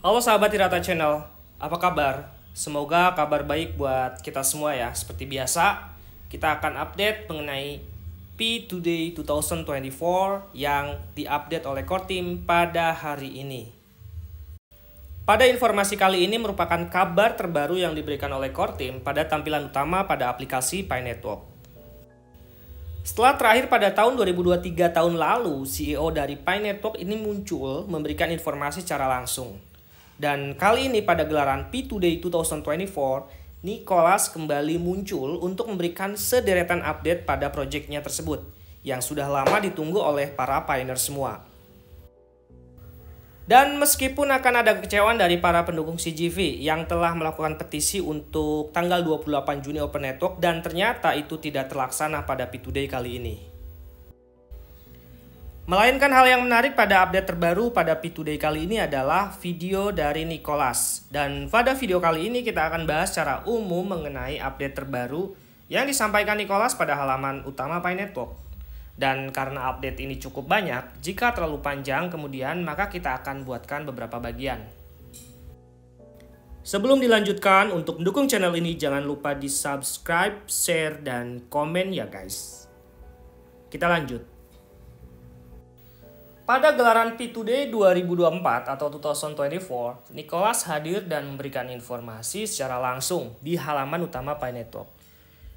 Halo sahabat Tirata Channel, apa kabar? Semoga kabar baik buat kita semua ya. Seperti biasa, kita akan update mengenai P2Day 2024 yang diupdate oleh Core Team pada hari ini. Pada informasi kali ini merupakan kabar terbaru yang diberikan oleh Core Team pada tampilan utama pada aplikasi Pi Network. Setelah terakhir pada tahun 2023 tahun lalu, CEO dari Pi Network ini muncul memberikan informasi secara langsung. Dan kali ini pada gelaran P2Day 2024, Nicholas kembali muncul untuk memberikan sederetan update pada proyeknya tersebut yang sudah lama ditunggu oleh para pioneer semua. Dan meskipun akan ada kekecewaan dari para pendukung CGV yang telah melakukan petisi untuk tanggal 28 Juni Open Network dan ternyata itu tidak terlaksana pada P2Day kali ini. Melainkan hal yang menarik pada update terbaru pada P2Day kali ini adalah video dari Nicholas. Dan pada video kali ini kita akan bahas secara umum mengenai update terbaru yang disampaikan Nicholas pada halaman utama Pi Network. Dan karena update ini cukup banyak, jika terlalu panjang kemudian maka kita akan buatkan beberapa bagian. Sebelum dilanjutkan, untuk mendukung channel ini jangan lupa di subscribe, share, dan komen ya guys. Kita lanjut. Pada gelaran P2Day 2024 atau 2024, Nicholas hadir dan memberikan informasi secara langsung di halaman utama Pi Network.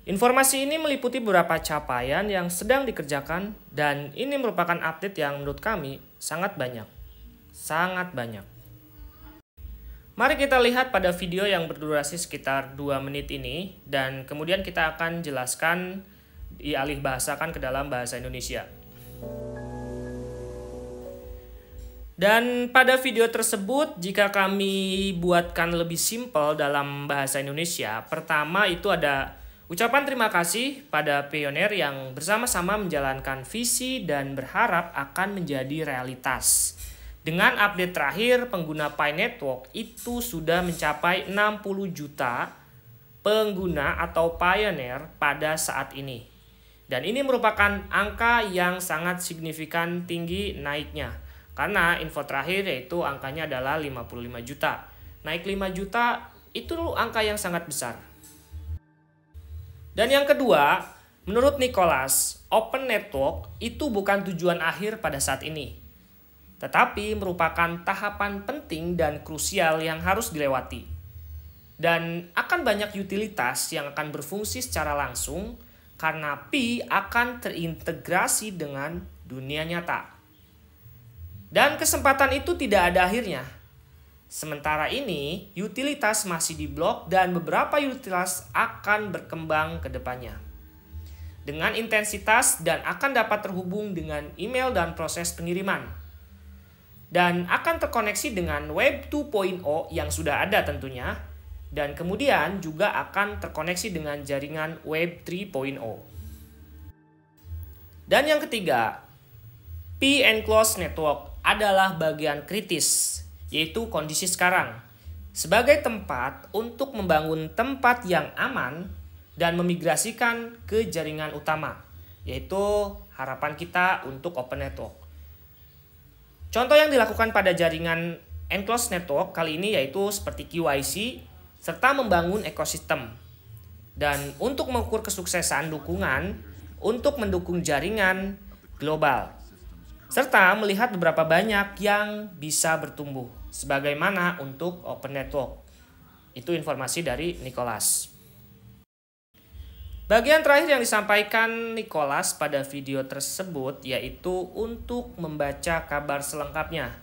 Informasi ini meliputi beberapa capaian yang sedang dikerjakan dan ini merupakan update yang menurut kami sangat banyak. Sangat banyak. Mari kita lihat pada video yang berdurasi sekitar 2 menit ini dan kemudian kita akan jelaskan dialih bahasakan ke dalam bahasa Indonesia. Dan pada video tersebut, jika kami buatkan lebih simpel dalam bahasa Indonesia, pertama itu ada ucapan terima kasih pada pioneer yang bersama-sama menjalankan visi dan berharap akan menjadi realitas. Dengan update terakhir, pengguna Pi Network itu sudah mencapai 60 juta pengguna atau pioneer pada saat ini. Dan ini merupakan angka yang sangat signifikan tinggi naiknya. Karena info terakhir yaitu angkanya adalah 55 juta. Naik 5 juta itu angka yang sangat besar. Dan yang kedua, menurut Nicholas, Open Network itu bukan tujuan akhir pada saat ini. Tetapi merupakan tahapan penting dan krusial yang harus dilewati. Dan akan banyak utilitas yang akan berfungsi secara langsung karena Pi akan terintegrasi dengan dunia nyata. Dan kesempatan itu tidak ada akhirnya. Sementara ini, utilitas masih diblok dan beberapa utilitas akan berkembang ke depannya. Dengan intensitas dan akan dapat terhubung dengan email dan proses pengiriman. Dan akan terkoneksi dengan Web 2.0 yang sudah ada tentunya. Dan kemudian juga akan terkoneksi dengan jaringan Web 3.0. Dan yang ketiga, P-Enclosed Network adalah bagian kritis, yaitu kondisi sekarang, sebagai tempat untuk membangun tempat yang aman dan memigrasikan ke jaringan utama, yaitu harapan kita untuk Open Network. Contoh yang dilakukan pada jaringan Enclosed Network kali ini yaitu seperti QIC, serta membangun ekosistem. Dan untuk mengukur kesuksesan dukungan, untuk mendukung jaringan global. Serta melihat beberapa banyak yang bisa bertumbuh, sebagaimana untuk Open Network. Itu informasi dari Nicholas. Bagian terakhir yang disampaikan Nicholas pada video tersebut yaitu untuk membaca kabar selengkapnya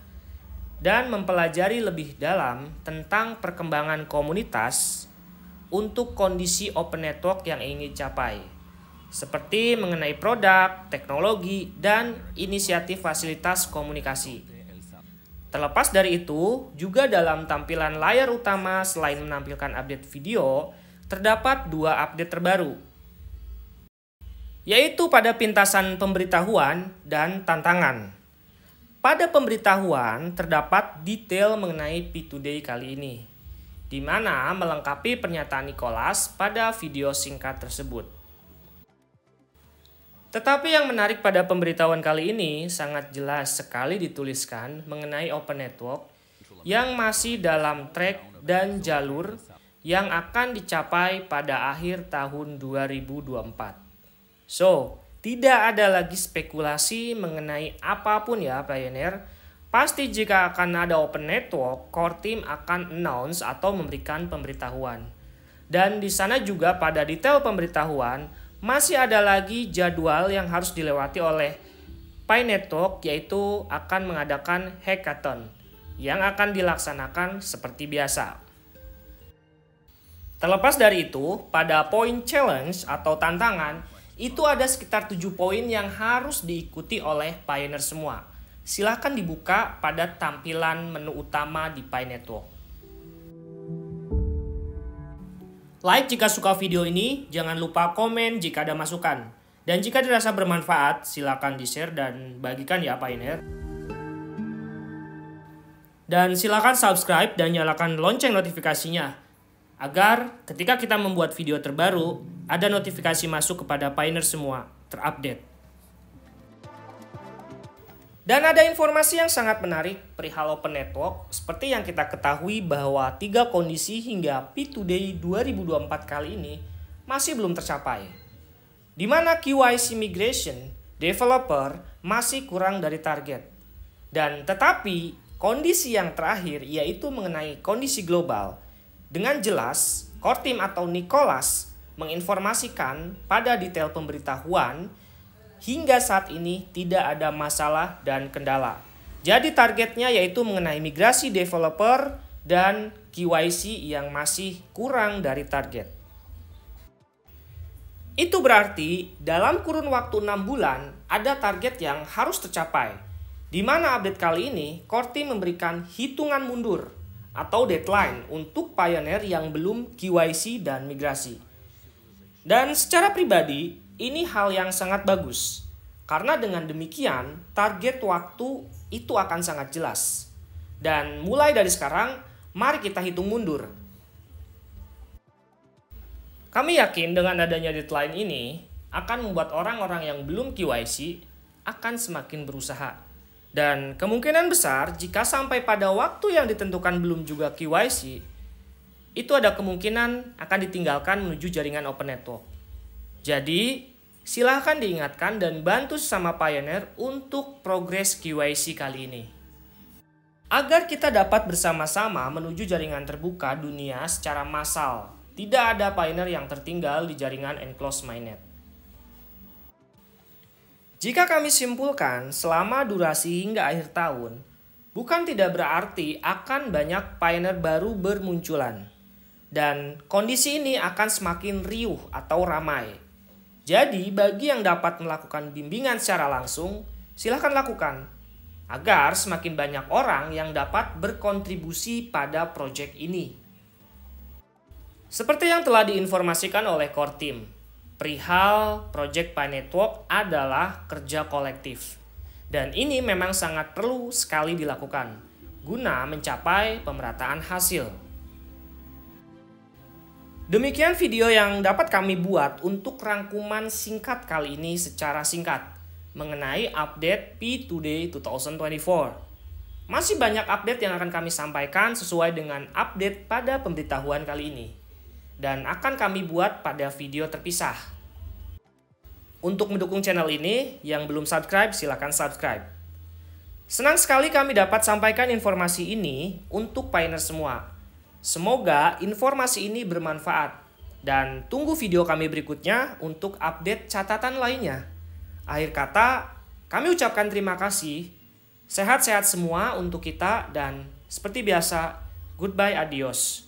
dan mempelajari lebih dalam tentang perkembangan komunitas untuk kondisi Open Network yang ingin dicapai. Seperti mengenai produk, teknologi, dan inisiatif fasilitas komunikasi. Terlepas dari itu, juga dalam tampilan layar utama selain menampilkan update video, terdapat 2 update terbaru. Yaitu pada pintasan pemberitahuan dan tantangan. Pada pemberitahuan terdapat detail mengenai P2Day kali ini, di mana melengkapi pernyataan Nicholas pada video singkat tersebut. Tetapi yang menarik pada pemberitahuan kali ini sangat jelas sekali dituliskan mengenai Open Network yang masih dalam trek dan jalur yang akan dicapai pada akhir tahun 2024. So, tidak ada lagi spekulasi mengenai apapun ya Pioneer. Pasti jika akan ada open network, core team akan announce atau memberikan pemberitahuan. Dan di sana juga pada detail pemberitahuan masih ada lagi jadwal yang harus dilewati oleh Pi Network, yaitu akan mengadakan hackathon yang akan dilaksanakan seperti biasa. Terlepas dari itu, pada poin challenge atau tantangan, itu ada sekitar 7 poin yang harus diikuti oleh Pioneer semua. Silahkan dibuka pada tampilan menu utama di Pi Network. Like jika suka video ini, jangan lupa komen jika ada masukan. Dan jika dirasa bermanfaat, silakan di-share dan bagikan ya Pioneer. Dan silakan subscribe dan nyalakan lonceng notifikasinya agar ketika kita membuat video terbaru, ada notifikasi masuk kepada Pioneer semua, terupdate. Dan ada informasi yang sangat menarik perihal Open Network, seperti yang kita ketahui bahwa 3 kondisi hingga P2Day 2024 kali ini masih belum tercapai. Di mana KYC migration developer masih kurang dari target. Dan tetapi kondisi yang terakhir yaitu mengenai kondisi global. Dengan jelas, core team atau Nicholas menginformasikan pada detail pemberitahuan hingga saat ini tidak ada masalah dan kendala. Jadi targetnya yaitu mengenai migrasi developer dan KYC yang masih kurang dari target. Itu berarti dalam kurun waktu 6 bulan ada target yang harus tercapai. Di mana update kali ini, core team memberikan hitungan mundur atau deadline untuk Pioneer yang belum KYC dan migrasi. Dan secara pribadi, ini hal yang sangat bagus. Karena dengan demikian, target waktu itu akan sangat jelas. Dan mulai dari sekarang, mari kita hitung mundur. Kami yakin dengan adanya deadline ini akan membuat orang-orang yang belum KYC akan semakin berusaha. Dan kemungkinan besar jika sampai pada waktu yang ditentukan belum juga KYC, itu ada kemungkinan akan ditinggalkan menuju jaringan Open Network. Jadi, silahkan diingatkan dan bantu sesama Pioneer untuk progres KYC kali ini. Agar kita dapat bersama-sama menuju jaringan terbuka dunia secara massal. Tidak ada Pioneer yang tertinggal di jaringan Enclosed Mainnet. Jika kami simpulkan selama durasi hingga akhir tahun, bukan tidak berarti akan banyak Pioneer baru bermunculan. Dan kondisi ini akan semakin riuh atau ramai. Jadi bagi yang dapat melakukan bimbingan secara langsung, silahkan lakukan. Agar semakin banyak orang yang dapat berkontribusi pada proyek ini. Seperti yang telah diinformasikan oleh core team, perihal Project Pi Network adalah kerja kolektif. Dan ini memang sangat perlu sekali dilakukan, guna mencapai pemerataan hasil. Demikian video yang dapat kami buat untuk rangkuman singkat kali ini secara singkat, mengenai update P2Day 2024. Masih banyak update yang akan kami sampaikan sesuai dengan update pada pemberitahuan kali ini. Dan akan kami buat pada video terpisah. Untuk mendukung channel ini, yang belum subscribe silakan subscribe. Senang sekali kami dapat sampaikan informasi ini untuk Pioneer semua. Semoga informasi ini bermanfaat. Dan tunggu video kami berikutnya untuk update catatan lainnya. Akhir kata, kami ucapkan terima kasih. Sehat-sehat semua untuk kita dan seperti biasa, goodbye, adios.